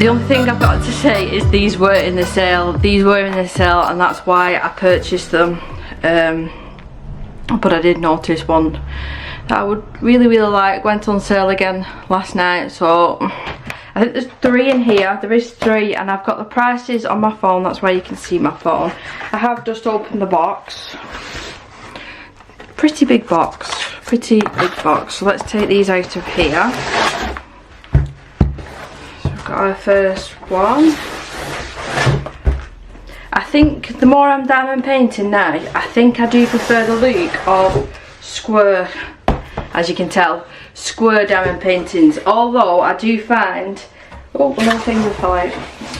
The only thing I've got to say is these were in the sale. These were in the sale, and that's why I purchased them. But I did notice one that I would really like went on sale again last night. So I think there's 3 in here. There is 3, and I've got the prices on my phone. That's why you can see my phone. I have just opened the box. Pretty big box. Pretty big box. So let's take these out of here. So we've got our first one. I think the more I'm diamond painting now, I think I do prefer the look of square, as you can tell, square diamond paintings. Although I do find, oh, another finger fell out.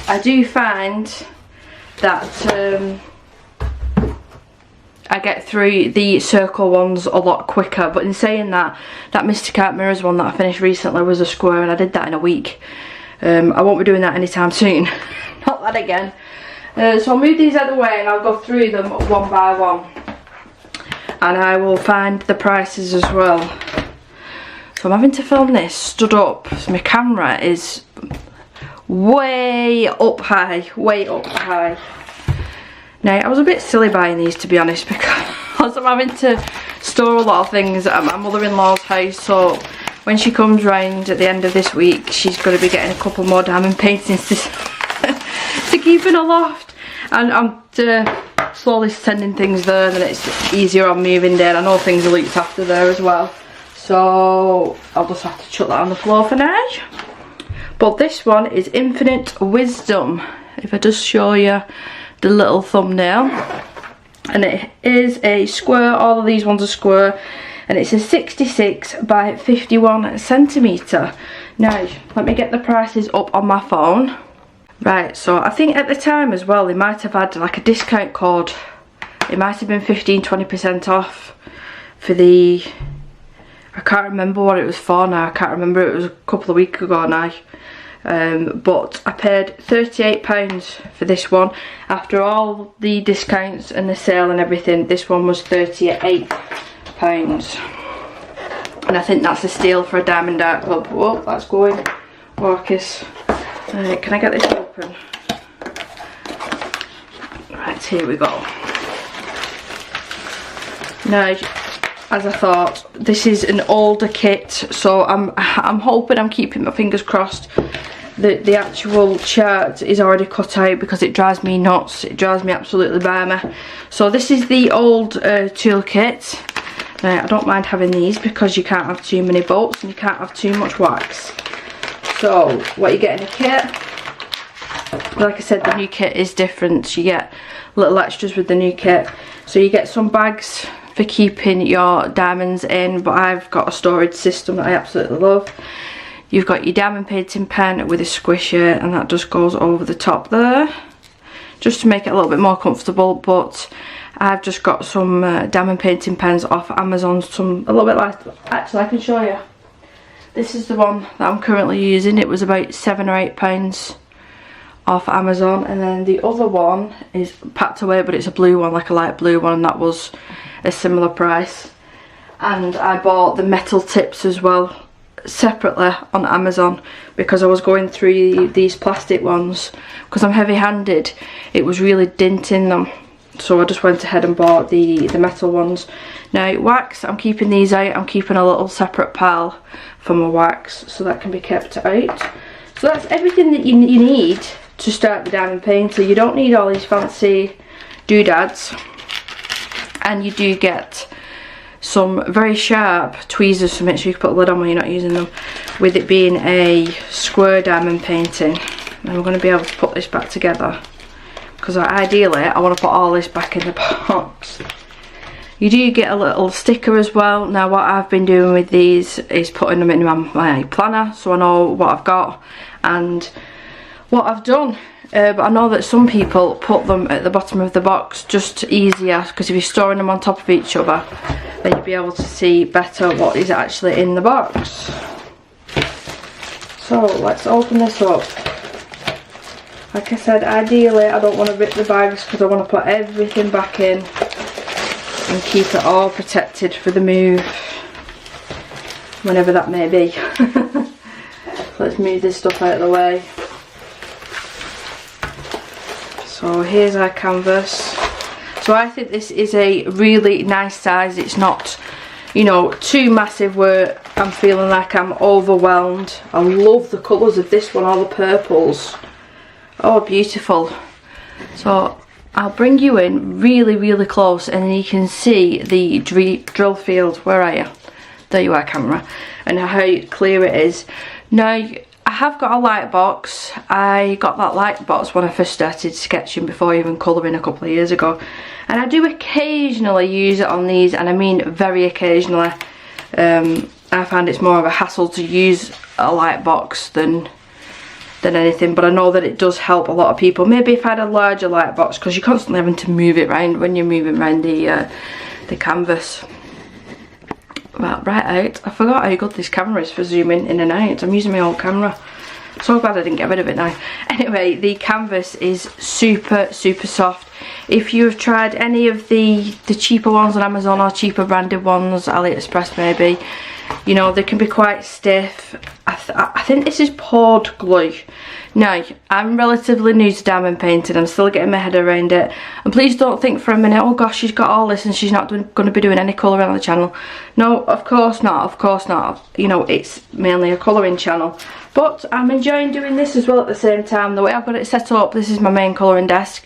I do find that I get through the circle ones a lot quicker. But in saying that, that Mystic Art Mirrors one that I finished recently was a square, and I did that in a week. I won't be doing that anytime soon. Not that again. So I'll move these out of the way and I'll go through them one by one, and I will find the prices as well. So I'm having to film this stood up, so my camera is way up high, way up high. Now I was a bit silly buying these, to be honest, because I'm having to store a lot of things at my mother-in-law's house. So when she comes round at the end of this week, she's going to be getting a couple more diamond paintings to keep in a loft, and I'm slowly sending things there, and then it's easier on moving day. I know things are looked after there as well, so I'll just have to chuck that on the floor for now. But this one is Infinite Wisdom. If I just show you the little thumbnail, and it is a square. All of these ones are square, and it's a 66 by 51 centimetre. Now let me get the prices up on my phone. Right, so I think at the time as well they might have had like a discount code. It might have been 15-20% off for the, I can't remember what it was for now. I can't remember, it was a couple of weeks ago now. But I paid £38 for this one. After all the discounts and the sale and everything, this one was £38. And I think that's a steal for a Diamond Art Club. Whoa, that's going. Marcus. Can I get this open? Right, here we go. Now, as I thought, this is an older kit, so I'm hoping, I'm keeping my fingers crossed that the actual chart is already cut out, because it drives me nuts. It drives me absolutely barmy. So this is the old toolkit. Now, I don't mind having these because you can't have too many bolts and you can't have too much wax. So what you get in a kit, like I said, the new kit is different. You get little extras with the new kit. So you get some bags for keeping your diamonds in, but I've got a storage system that I absolutely love. You've got your diamond painting pen with a squisher, and that just goes over the top there, just to make it a little bit more comfortable. But I've just got some diamond painting pens off Amazon, some a little bit like, actually I can show you. This is the one that I'm currently using. It was about £7 or £8 off Amazon, and then the other one is packed away, but it's a blue one, like a light blue one, and that was a similar price. And I bought the metal tips as well separately on Amazon, because I was going through these plastic ones. Because I'm heavy-handed, it was really dinting them, so I just went ahead and bought the metal ones. Now wax, I'm keeping these out. I'm keeping a little separate pile for my wax, so that can be kept out. So that's everything that you need to start the diamond painter. You don't need all these fancy doodads, and you do get some very sharp tweezers to make sure you can put a lid on when you're not using them, with it being a square diamond painting. And we're going to be able to put this back together, because ideally I want to put all this back in the box. You do get a little sticker as well. Now what I've been doing with these is putting them in my planner, so I know what I've got and what I've done. But I know that some people put them at the bottom of the box just easier, because if you're storing them on top of each other, then you'll be able to see better what is actually in the box. So let's open this up. Like I said, ideally I don't want to rip the bags, because I want to put everything back in and keep it all protected for the move, whenever that may be. Let's move this stuff out of the way. So here's our canvas. So I think this is a really nice size. It's not, you know, too massive where I'm feeling like I'm overwhelmed. I love the colours of this one, all the purples. Oh, beautiful. So I'll bring you in really, really close and then you can see the drill field. Where are you? There you are, camera. And how clear it is. Now, I have got a light box. I got that light box when I first started sketching, before even colouring, a couple of years ago. And I do occasionally use it on these, and I mean very occasionally. I find it's more of a hassle to use a light box than anything, but I know that it does help a lot of people. Maybe if I had a larger light box, because you're constantly having to move it around when you're moving around the canvas. Well, right out. I forgot how good this camera is for zooming in and out. I'm using my old camera. So glad I didn't get rid of it now. Anyway, the canvas is super, super soft. If you've tried any of the cheaper ones on Amazon, or cheaper branded ones, AliExpress maybe, you know, they can be quite stiff. I think this is poured glue. Now, I'm relatively new to diamond painting. I'm still getting my head around it. And please don't think for a minute, oh gosh, she's got all this and she's not going to be doing any colouring on the channel. No, of course not, of course not. You know, it's mainly a colouring channel. But I'm enjoying doing this as well at the same time. The way I've got it set up, this is my main colouring desk.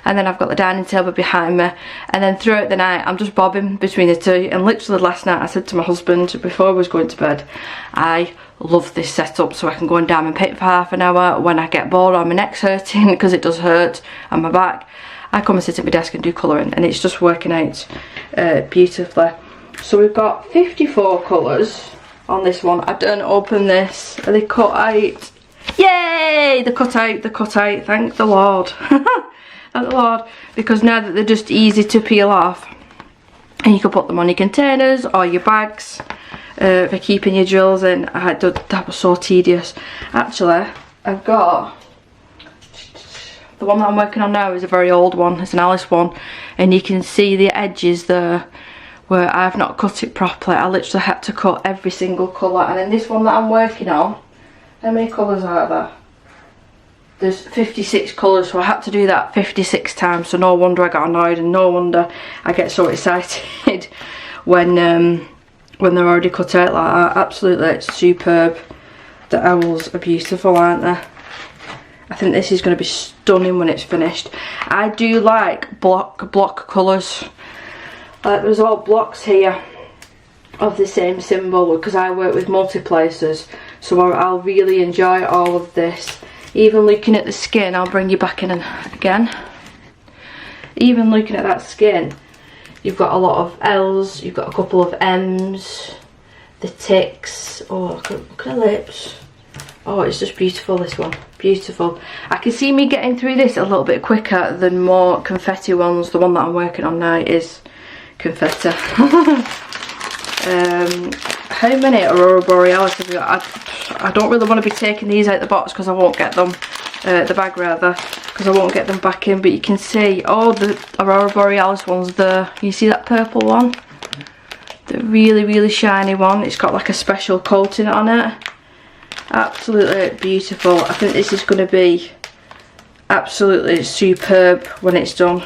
And then I've got the dining table behind me. And then throughout the night, I'm just bobbing between the two. And literally last night, I said to my husband, before I was going to bed, I love this setup, so I can go and diamond paint for half an hour. When I get bored or my neck's hurting, because it does hurt, and my back, I come and sit at my desk and do colouring. And it's just working out beautifully. So we've got 54 colours on this one. I don't open this. Are they cut out? Yay! They're cut out, they're cut out. Thank the Lord. Thank the Lord. Because now that they're just easy to peel off, and you can put them on your containers or your bags for keeping your drills in. That was so tedious. Actually, I've got the one that I'm working on now is a very old one. It's an Alice one, and you can see the edges there where I've not cut it properly. I literally had to cut every single colour. And then this one that I'm working on, how many colours are there? There's 56 colours, so I had to do that 56 times. So no wonder I got annoyed, and no wonder I get so excited when they're already cut out like that. Absolutely, it's superb. The owls are beautiful, aren't they? I think this is going to be stunning when it's finished. I do like block colours. Like there's all blocks here of the same symbol, because I work with multi-placers, so I'll really enjoy all of this. Even looking at the skin, I'll bring you back in again. Even looking at that skin, you've got a lot of L's, you've got a couple of M's, the ticks. Oh, look at her lips. Oh, it's just beautiful, this one. Beautiful. I can see me getting through this a little bit quicker than more confetti ones. The one that I'm working on now is confetti. How many Aurora Borealis have we got? I don't really want to be taking these out the box because I won't get them, the bag rather, because I won't get them back in. But you can see, oh, the Aurora Borealis one's there. You see that purple one? The really, really shiny one. It's got like a special coating on it. Absolutely beautiful. I think this is going to be absolutely superb when it's done.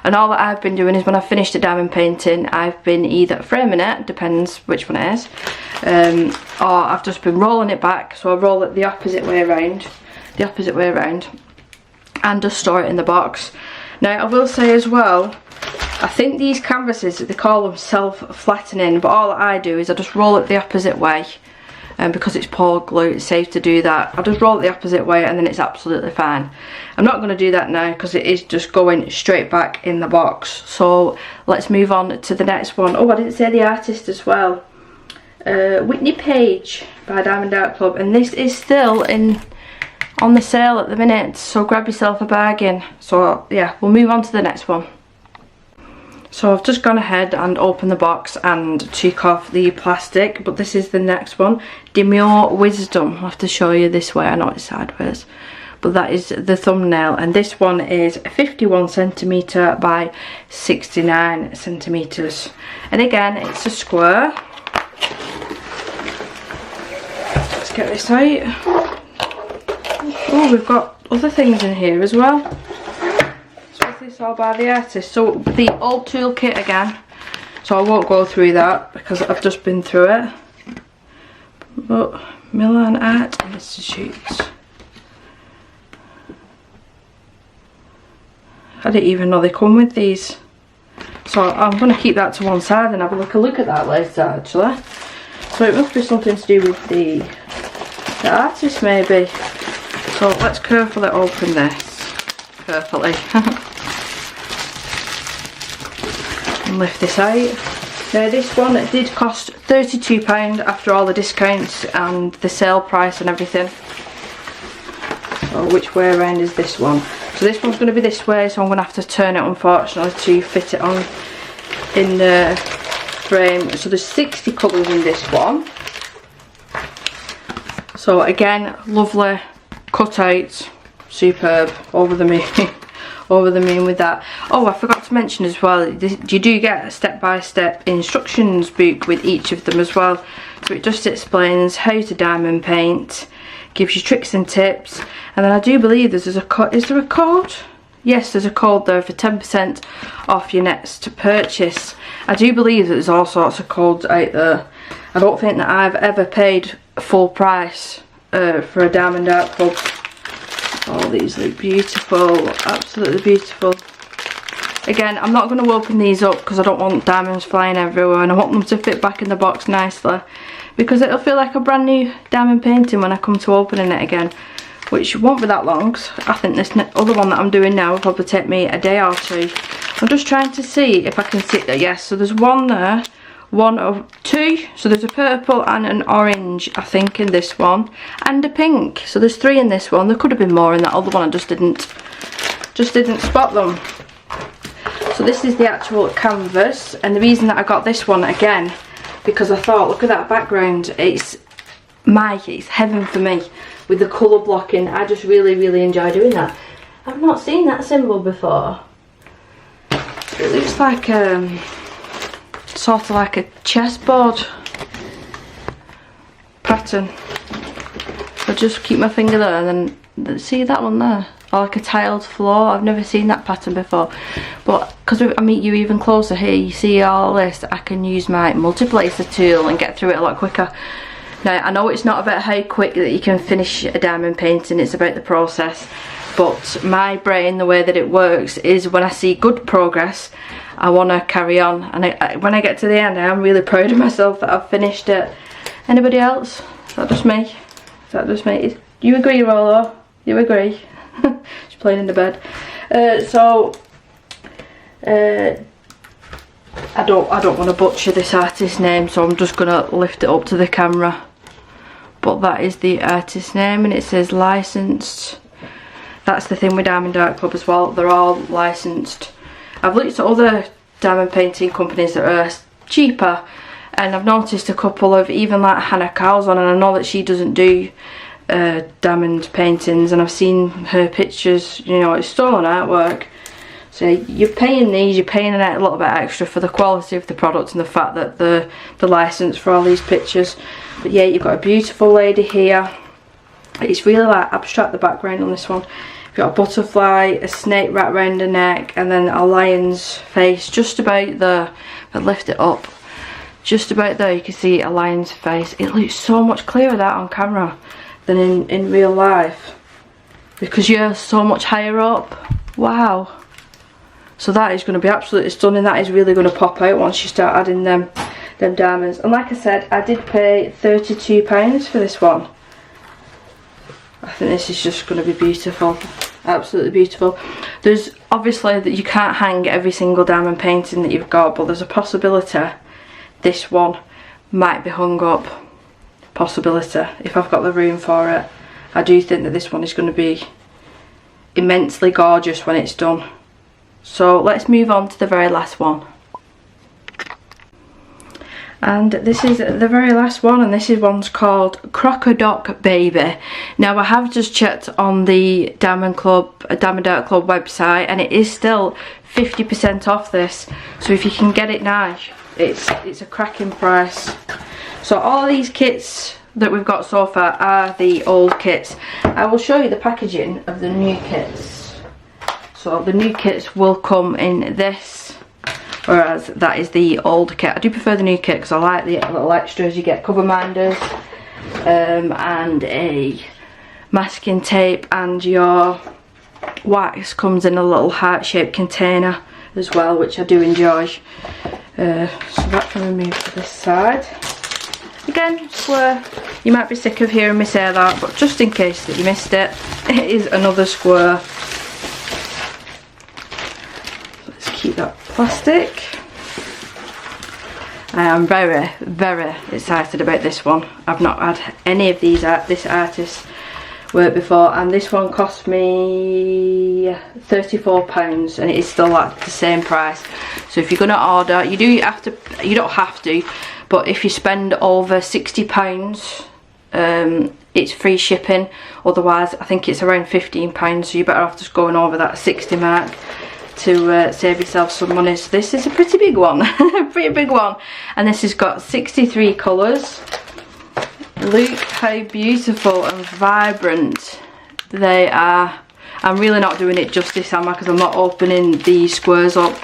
And all that I've been doing is when I've finished the diamond painting, I've been either framing it, depends which one it is, or I've just been rolling it back. So I roll it the opposite way around, and just store it in the box. Now I will say as well, I think these canvases, they call them self-flattening, but all that I do is I just roll it the opposite way. And because it's poured glue, it's safe to do that. I'll just roll it the opposite way and then it's absolutely fine. I'm not going to do that now because it is just going straight back in the box. So let's move on to the next one. Oh, I didn't say the artist as well. Whitney Page by Diamond Art Club. And this is still on the sale at the minute. So grab yourself a bargain. So yeah, we'll move on to the next one. So I've just gone ahead and opened the box and took off the plastic, but this is the next one, Demure Wisdom. I'll have to show you this way, I know it's sideways, but that is the thumbnail, and this one is 51 centimetre by 69 centimetres, and again it's a square. Let's get this out. Oh, we've got other things in here as well. all by the artist. So the old toolkit again, so I won't go through that because I've just been through it. But Milan Art Institutes. I didn't even know they come with these. So I'm going to keep that to one side and have a look at that later actually. So it must be something to do with the artist maybe. So let's carefully open this. Carefully. And lift this out. Now this one did cost £32 after all the discounts and the sale price and everything. So which way around is this one? So this one's going to be this way, so I'm going to have to turn it unfortunately to fit it on in the frame. So there's 60 colours in this one. So again, lovely cutout, superb, over the moon. Over the moon with that. Oh, I forgot to mention as well, you do get a step-by-step instructions book with each of them as well. So it just explains how to diamond paint, gives you tricks and tips, and then I do believe there's a code. Is there a code? Yes, there's a code there for 10% off your next purchase. I do believe that there's all sorts of codes out there. I don't think that I've ever paid full price for a Diamond Art Club. Oh, these look beautiful, absolutely beautiful. Again, I'm not going to open these up because I don't want diamonds flying everywhere, and I want them to fit back in the box nicely, because it'll feel like a brand new diamond painting when I come to opening it again, which won't be that long. I think this other one that I'm doing now will probably take me a day or two. I'm just trying to see if I can see that. Yes, so there's one there, one of two, so there's a purple and an orange I think in this one, and a pink. So there's 3 in this one. There could have been more in that other one, I just didn't spot them. So this is the actual canvas, and the reason that I got this one again, because I thought, look at that background, it's heaven for me with the colour blocking. I just really enjoy doing that. I've not seen that symbol before. It looks like sort of like a chessboard pattern. I just keep my finger there and then see that one there, or like a tiled floor. I've never seen that pattern before, but because I meet you even closer here, you see all this, I can use my multiplacer tool and get through it a lot quicker. Now I know it's not about how quick that you can finish a diamond painting, it's about the process, but my brain, the way that it works is when I see good progress, I want to carry on, and when I get to the end I am really proud of myself that I've finished it. Anybody else? Is that just me? Is that just me? You agree, Rollo? You agree? She's playing in the bed. I don't want to butcher this artist's name, so I'm just gonna lift it up to the camera. But that is the artist's name, and it says licensed. That's the thing with Diamond Art Club as well, they're all licensed. I've looked at other diamond painting companies that are cheaper, and I've noticed a couple of, even like Hannah Carlson, and I know that she doesn't do diamond paintings, and I've seen her pictures, you know, it's stolen artwork. So you're paying these, you're paying a little bit extra for the quality of the product and the fact that the license for all these pictures. But yeah, you've got a beautiful lady here. It's really like abstract, the background on this one. You've got a butterfly, a snake wrapped around the neck, and then a lion's face just about there. If I lift it up, just about there you can see a lion's face. It looks so much clearer that on camera than in real life, because you're so much higher up. Wow. So that is going to be absolutely stunning. That is really going to pop out once you start adding them diamonds. And like I said, I did pay £32 for this one. I think this is just going to be beautiful, absolutely beautiful. There's obviously that you can't hang every single diamond painting that you've got, but there's a possibility this one might be hung up. Possibility, if I've got the room for it. I do think that this one is going to be immensely gorgeous when it's done. So let's move on to the very last one. And this is the very last one, and this is one's called Crocodoc Baby. Now I have just checked on the Diamond Art Club website, and it is still 50% off this. So if you can get it now, it's a cracking price. So all these kits that we've got so far are the old kits. I will show you the packaging of the new kits. So the new kits will come in this, whereas that is the older kit. I do prefer the new kit because I like the little extras. You get cover minders and a masking tape, and your wax comes in a little heart-shaped container as well, which I do enjoy. So that can be moved to this side. Again, square. You might be sick of hearing me say that, but just in case that you missed it, it is another square. Let's keep that plastic. I am very, very excited about this one. I've not had any of this artist's work before, and this one cost me £34, and it is still at the same price. So if you're going to order, you don't have to, but if you spend over £60, it's free shipping. Otherwise I think it's around £15, so you're better off just going over that 60 mark to save yourself some money. So this is a pretty big one. Pretty big one, and this has got 63 colours. Look how beautiful and vibrant they are. I'm really not doing it justice, am I, because I'm not opening the squares up,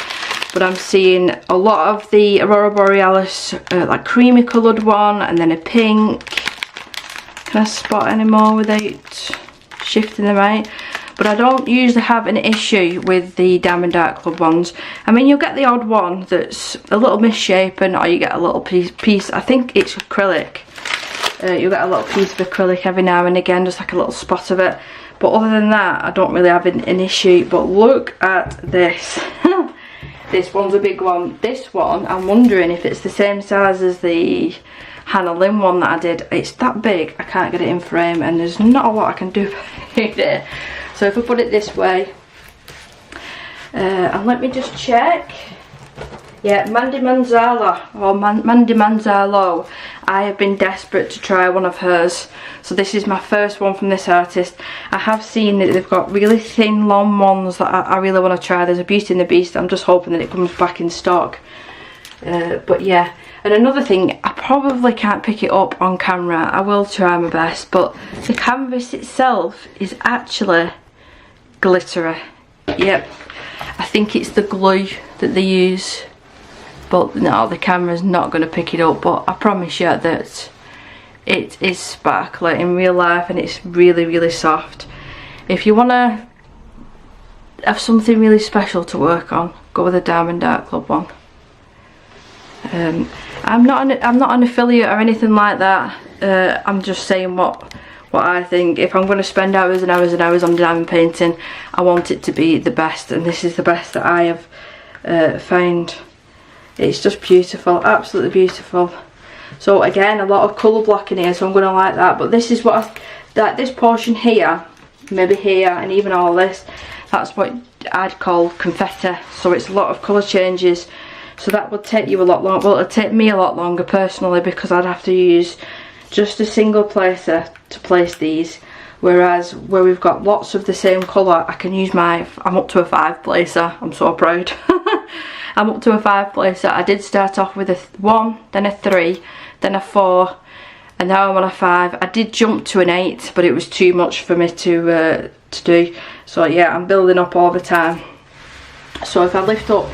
but I'm seeing a lot of the Aurora Borealis like creamy coloured one, and then a pink. Can I spot any more without shifting them out? But I don't usually have an issue with the Diamond Art Club ones. I mean, you'll get the odd one that's a little misshapen, or you get a little piece, I think it's acrylic. You'll get a little piece of acrylic every now and again, just like a little spot of it. But other than that, I don't really have an issue. But look at this. This one's a big one. This one, I'm wondering if it's the same size as the Hannah Lynn one that I did. It's that big, I can't get it in frame, and there's not a lot I can do with it. So if I put it this way, and let me just check. Yeah, Mandy Manzala, or Mandy Manzalo. I have been desperate to try one of hers. So this is my first one from this artist. I have seen that they've got really thin, long ones that I really want to try. There's a Beauty and the Beast. I'm just hoping that it comes back in stock. But yeah. And another thing, I probably can't pick it up on camera. I will try my best. But the canvas itself is actually glittery. Yep. I think it's the glue that they use. But no, the camera's not going to pick it up. But I promise you that it is sparkly in real life, and it's really, really soft. If you want to have something really special to work on, go with a Diamond Art Club one. I'm not an affiliate or anything like that. I'm just saying what I think. If I'm going to spend hours and hours and hours on diamond painting, I want it to be the best, and this is the best that I have found. It's just beautiful, absolutely beautiful. So again, a lot of colour block in here, so I'm going to like that. But this is what this portion here, maybe here, and even all this, that's what I'd call confetti. So it's a lot of colour changes. So that would take you a lot longer. Well, it would take me a lot longer personally, because I'd have to use just a single placer to place these. Whereas where we've got lots of the same colour, I can use I'm up to a 5 placer. I'm so proud. I'm up to a 5 placer. I did start off with a 1, then a 3, then a 4, and now I'm on a 5. I did jump to an 8, but it was too much for me to do. So yeah, I'm building up all the time. So if I lift up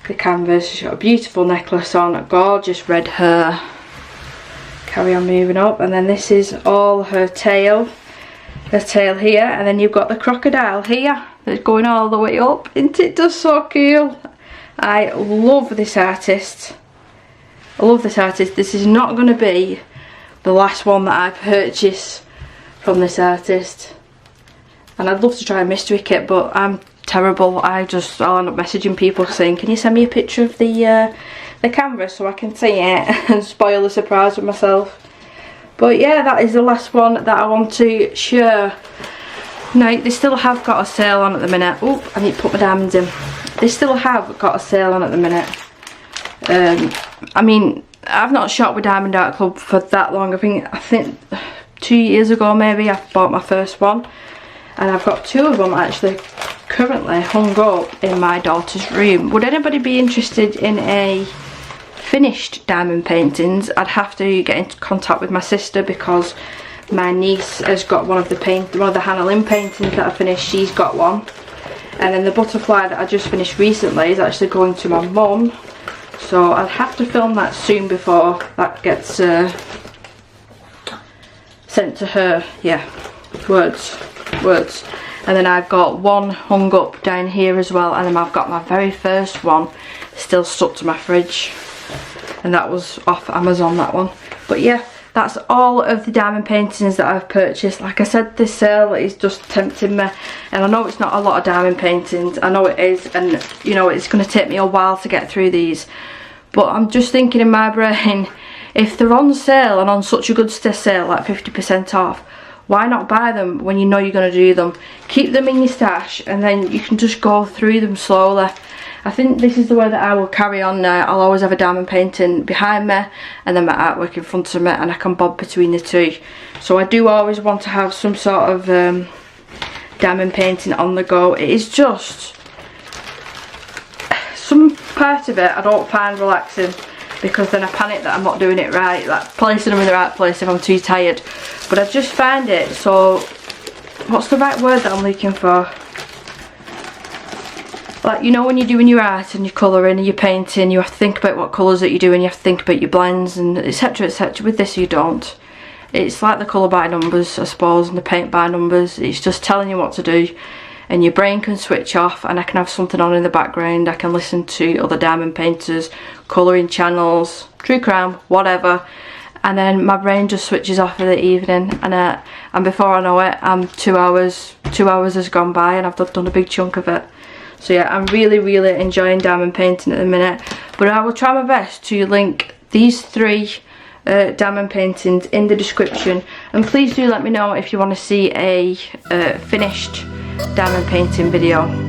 the canvas, she's got a beautiful necklace on, a gorgeous red hair. Carry on moving up, and then this is all her tail. Her tail here, and then you've got the crocodile here that's going all the way up. Isn't it just so cool? I love this artist. I love this artist. This is not going to be the last one that I purchase from this artist. And I'd love to try a mystery kit, but I'm terrible. I'll end up messaging people saying, can you send me a picture of the canvas so I can see it and spoil the surprise with myself. But yeah, that is the last one that I want to share. Now, they still have got a sale on at the minute. Oh, I need to put my diamonds in. They still have got a sale on at the minute. I mean, I've not shopped with Diamond Art Club for that long. I think 2 years ago maybe I bought my first one, and I've got 2 of them actually currently hung up in my daughter's room. Would anybody be interested in a finished diamond paintings? I'd have to get into contact with my sister, because my niece has got one of the Hannah Lynn paintings that I finished. She's got one. And then the butterfly that I just finished recently is actually going to my mum. So I'd have to film that soon before that gets sent to her. Yeah, words. And then I've got one hung up down here as well, and then I've got my very first one still stuck to my fridge, and that was off Amazon, that one. But yeah, that's all of the diamond paintings that I've purchased. Like I said, this sale is just tempting me, and I know it's not a lot of diamond paintings, I know it is, and you know it's going to take me a while to get through these, but I'm just thinking in my brain, if they're on sale and on such a good sale, like 50% off, why not buy them when you know you're going to do them? Keep them in your stash, and then you can just go through them slowly. I think this is the way that I will carry on now. I'll always have a diamond painting behind me and then my artwork in front of me, and I can bob between the two. So I do always want to have some sort of diamond painting on the go. It is just, some part of it I don't find relaxing, because then I panic that I'm not doing it right, like placing them in the right place if I'm too tired. But I just find it so, what's the right word that I'm looking for? Like, you know when you're doing your art and you're colouring and you're painting, you have to think about what colours that you're doing, you have to think about your blends and etc, etc. With this you don't. It's like the colour by numbers, I suppose, and the paint by numbers. It's just telling you what to do, and your brain can switch off, and I can have something on in the background. I can listen to other diamond painters, colouring channels, true crime, whatever, and then my brain just switches off for the evening, and before I know it, I'm 2 hours has gone by and I've done a big chunk of it. So yeah, I'm really enjoying diamond painting at the minute, but I will try my best to link these 3 diamond paintings in the description, and please do let me know if you want to see a finished diamond painting video.